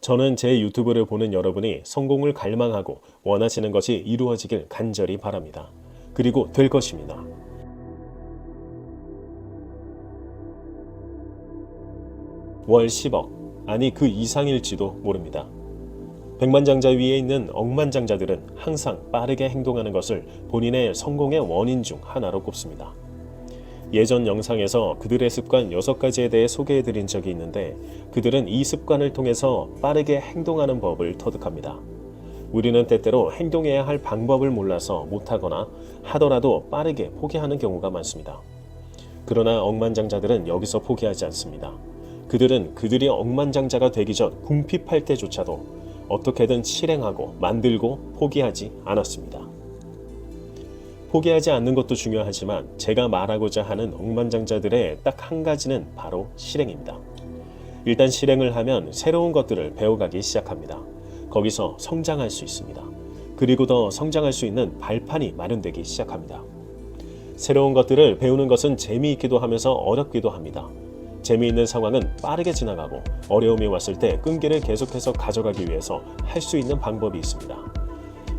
저는 제 유튜브를 보는 여러분이 성공을 갈망하고 원하시는 것이 이루어지길 간절히 바랍니다. 그리고 될 것입니다. 월 10억, 아니 그 이상일지도 모릅니다. 백만장자 위에 있는 억만장자들은 항상 빠르게 행동하는 것을 본인의 성공의 원인 중 하나로 꼽습니다. 예전 영상에서 그들의 습관 6가지에 대해 소개해드린 적이 있는데 그들은 이 습관을 통해서 빠르게 행동하는 법을 터득합니다. 우리는 때때로 행동해야 할 방법을 몰라서 못하거나 하더라도 빠르게 포기하는 경우가 많습니다. 그러나 억만장자들은 여기서 포기하지 않습니다. 그들은 그들이 억만장자가 되기 전 궁핍할 때조차도 어떻게든 실행하고 만들고 포기하지 않았습니다. 포기하지 않는 것도 중요하지만 제가 말하고자 하는 억만장자들의 딱 한 가지는 바로 실행입니다. 일단 실행을 하면 새로운 것들을 배워가기 시작합니다. 거기서 성장할 수 있습니다. 그리고 더 성장할 수 있는 발판이 마련되기 시작합니다. 새로운 것들을 배우는 것은 재미있기도 하면서 어렵기도 합니다. 재미있는 상황은 빠르게 지나가고 어려움이 왔을 때 끈기를 계속해서 가져가기 위해서 할 수 있는 방법이 있습니다.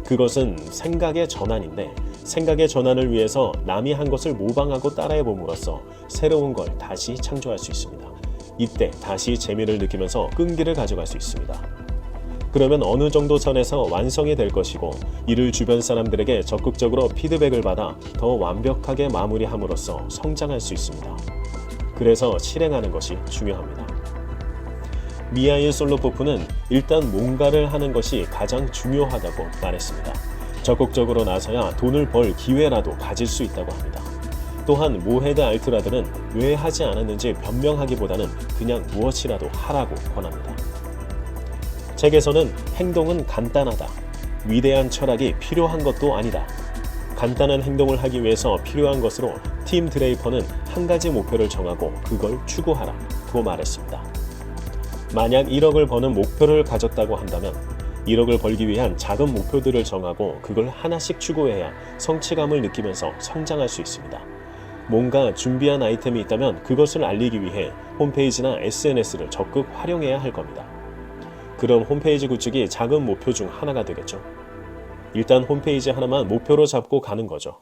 그것은 생각의 전환인데 생각의 전환을 위해서 남이 한 것을 모방하고 따라해 봄으로써 새로운 걸 다시 창조할 수 있습니다. 이때 다시 재미를 느끼면서 끈기를 가져갈 수 있습니다. 그러면 어느 정도 선에서 완성이 될 것이고 이를 주변 사람들에게 적극적으로 피드백을 받아 더 완벽하게 마무리함으로써 성장할 수 있습니다. 그래서 실행하는 것이 중요합니다. 미하일 솔로포프는 일단 뭔가를 하는 것이 가장 중요하다고 말했습니다. 적극적으로 나서야 돈을 벌 기회라도 가질 수 있다고 합니다. 또한 모헤드 알트라드는 왜 하지 않았는지 변명하기보다는 그냥 무엇이라도 하라고 권합니다. 책에서는 행동은 간단하다. 위대한 철학이 필요한 것도 아니다. 간단한 행동을 하기 위해서 필요한 것으로 팀 드레이퍼는 한 가지 목표를 정하고 그걸 추구하라고 말했습니다. 만약 1억을 버는 목표를 가졌다고 한다면 1억을 벌기 위한 작은 목표들을 정하고 그걸 하나씩 추구해야 성취감을 느끼면서 성장할 수 있습니다. 뭔가 준비한 아이템이 있다면 그것을 알리기 위해 홈페이지나 SNS를 적극 활용해야 할 겁니다. 그럼 홈페이지 구축이 작은 목표 중 하나가 되겠죠. 일단 홈페이지 하나만 목표로 잡고 가는 거죠.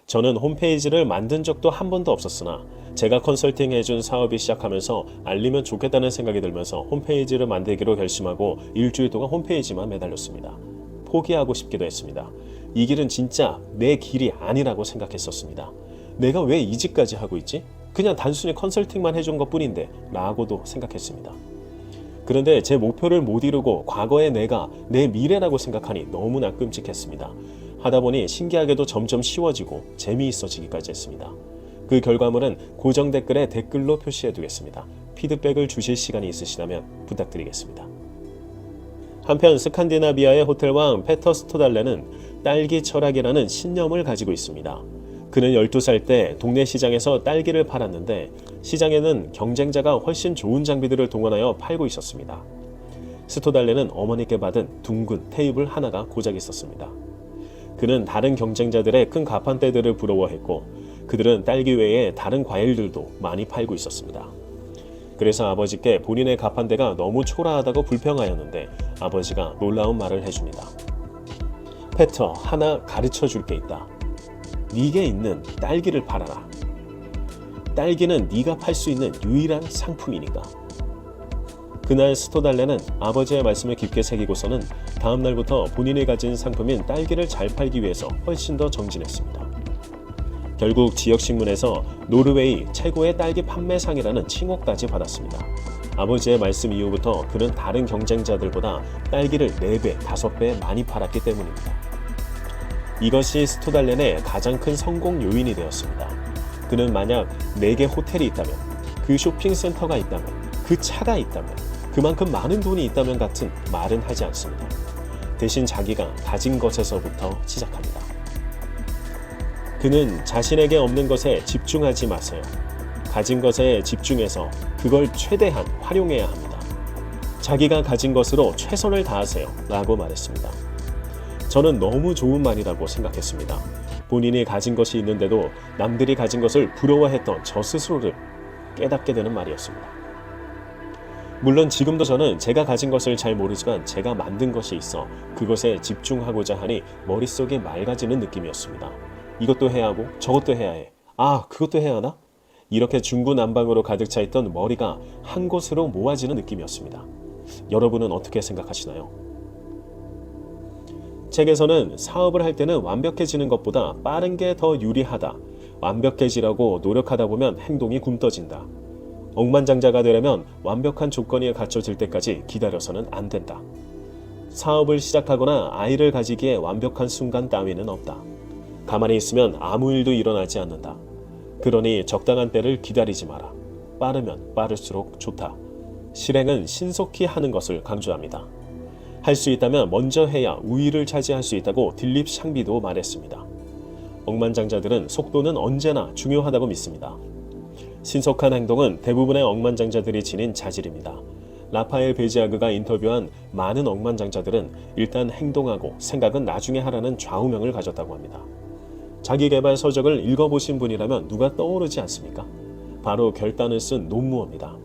저는 홈페이지를 만든 적도 한 번도 없었으나 제가 컨설팅 해준 사업이 시작하면서 알리면 좋겠다는 생각이 들면서 홈페이지를 만들기로 결심하고 일주일 동안 홈페이지만 매달렸습니다. 포기하고 싶기도 했습니다. 이 길은 진짜 내 길이 아니라고 생각했었습니다. 내가 왜 이 짓까지 하고 있지? 그냥 단순히 컨설팅만 해준 것뿐인데 라고도 생각했습니다. 그런데 제 목표를 못 이루고 과거의 내가 내 미래라고 생각하니 너무나 끔찍했습니다. 하다 보니 신기하게도 점점 쉬워지고 재미있어지기까지 했습니다. 그 결과물은 고정 댓글에 댓글로 표시해 두겠습니다. 피드백을 주실 시간이 있으시다면 부탁드리겠습니다. 한편 스칸디나비아의 호텔왕 페터 스토달레는 딸기 철학이라는 신념을 가지고 있습니다. 그는 12살 때 동네 시장에서 딸기를 팔았는데 시장에는 경쟁자가 훨씬 좋은 장비들을 동원하여 팔고 있었습니다. 스토달레는 어머니께 받은 둥근 테이블 하나가 고작 있었습니다. 그는 다른 경쟁자들의 큰 가판대들을 부러워했고 그들은 딸기 외에 다른 과일들도 많이 팔고 있었습니다. 그래서 아버지께 본인의 가판대가 너무 초라하다고 불평하였는데 아버지가 놀라운 말을 해줍니다. 페터, 하나 가르쳐 줄 게 있다. 네게 있는 딸기를 팔아라. 딸기는 네가 팔 수 있는 유일한 상품이니까. 그날 스토달레는 아버지의 말씀을 깊게 새기고서는 다음 날부터 본인이 가진 상품인 딸기를 잘 팔기 위해서 훨씬 더 정진했습니다. 결국 지역신문에서 노르웨이 최고의 딸기 판매상이라는 칭호까지 받았습니다. 아버지의 말씀 이후부터 그는 다른 경쟁자들보다 딸기를 4배, 5배 많이 팔았기 때문입니다. 이것이 스토달렌의 가장 큰 성공 요인이 되었습니다. 그는 만약 내게 호텔이 있다면, 그 쇼핑센터가 있다면, 그 차가 있다면, 그만큼 많은 돈이 있다면 같은 말은 하지 않습니다. 대신 자기가 가진 것에서부터 시작합니다. 그는 자신에게 없는 것에 집중하지 마세요. 가진 것에 집중해서 그걸 최대한 활용해야 합니다. 자기가 가진 것으로 최선을 다하세요 라고 말했습니다. 저는 너무 좋은 말이라고 생각했습니다. 본인이 가진 것이 있는데도 남들이 가진 것을 부러워했던 저 스스로를 깨닫게 되는 말이었습니다. 물론 지금도 저는 제가 가진 것을 잘 모르지만 제가 만든 것이 있어 그것에 집중하고자 하니 머릿속이 맑아지는 느낌이었습니다. 이것도 해야 하고 저것도 해야 해. 아, 그것도 해야 하나? 이렇게 중구난방으로 가득 차 있던 머리가 한 곳으로 모아지는 느낌이었습니다. 여러분은 어떻게 생각하시나요? 책에서는 사업을 할 때는 완벽해지는 것보다 빠른 게 더 유리하다. 완벽해지라고 노력하다 보면 행동이 굼떠진다. 억만장자가 되려면 완벽한 조건이 갖춰질 때까지 기다려서는 안 된다. 사업을 시작하거나 아이를 가지기에 완벽한 순간 따위는 없다. 가만히 있으면 아무 일도 일어나지 않는다. 그러니 적당한 때를 기다리지 마라. 빠르면 빠를수록 좋다. 실행은 신속히 하는 것을 강조합니다. 할 수 있다면 먼저 해야 우위를 차지할 수 있다고 딜립 샹비도 말했습니다. 억만장자들은 속도는 언제나 중요하다고 믿습니다. 신속한 행동은 대부분의 억만장자들이 지닌 자질입니다. 라파엘 베지아그가 인터뷰한 많은 억만장자들은 일단 행동하고 생각은 나중에 하라는 좌우명을 가졌다고 합니다. 자기개발 서적을 읽어보신 분이라면 누가 떠오르지 않습니까? 바로 결단을 쓴 론무어입니다.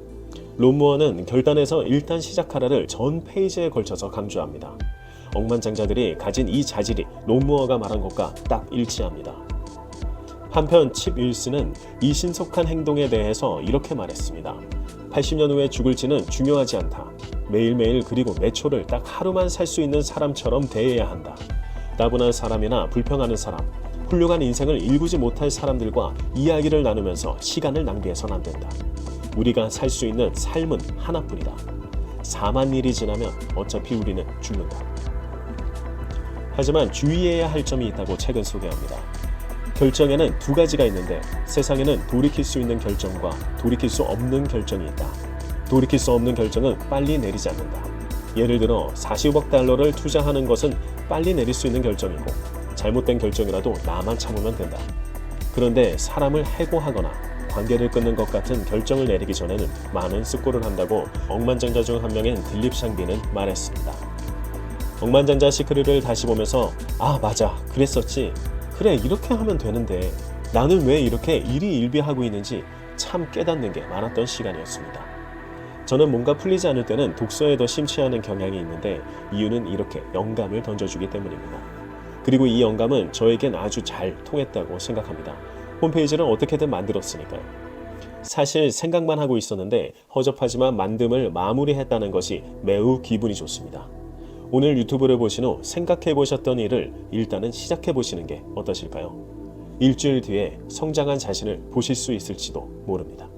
론무어는 결단에서 일단 시작하라를 전 페이지에 걸쳐서 강조합니다. 억만장자들이 가진 이 자질이 론무어가 말한 것과 딱 일치합니다. 한편 칩 윌스는 이 신속한 행동에 대해서 이렇게 말했습니다. 80년 후에 죽을지는 중요하지 않다. 매일매일 그리고 매 초를 딱 하루만 살 수 있는 사람처럼 대해야 한다. 나분한 사람이나 불평하는 사람, 훌륭한 인생을 일구지 못할 사람들과 이야기를 나누면서 시간을 낭비해선 안 된다. 우리가 살 수 있는 삶은 하나뿐이다. 4만 일이 지나면 어차피 우리는 죽는다. 하지만 주의해야 할 점이 있다고 책은 소개합니다. 결정에는 두 가지가 있는데 세상에는 돌이킬 수 있는 결정과 돌이킬 수 없는 결정이 있다. 돌이킬 수 없는 결정은 빨리 내리지 않는다. 예를 들어 40억 달러를 투자하는 것은 빨리 내릴 수 있는 결정이고 잘못된 결정이라도 나만 참으면 된다. 그런데 사람을 해고하거나 관계를 끊는 것 같은 결정을 내리기 전에는 많은 숙고를 한다고 억만장자 중 한 명인 딜립 샹비는 말했습니다. 억만장자 시크릿을 다시 보면서 아 맞아 그랬었지 그래 이렇게 하면 되는데 나는 왜 이렇게 일희일비하고 있는지 참 깨닫는 게 많았던 시간이었습니다. 저는 뭔가 풀리지 않을 때는 독서에 더 심취하는 경향이 있는데 이유는 이렇게 영감을 던져주기 때문입니다. 그리고 이 영감은 저에겐 아주 잘 통했다고 생각합니다. 홈페이지를 어떻게든 만들었으니까요. 사실 생각만 하고 있었는데 허접하지만 만듦을 마무리했다는 것이 매우 기분이 좋습니다. 오늘 유튜브를 보신 후 생각해 보셨던 일을 일단은 시작해 보시는 게 어떠실까요? 일주일 뒤에 성장한 자신을 보실 수 있을지도 모릅니다.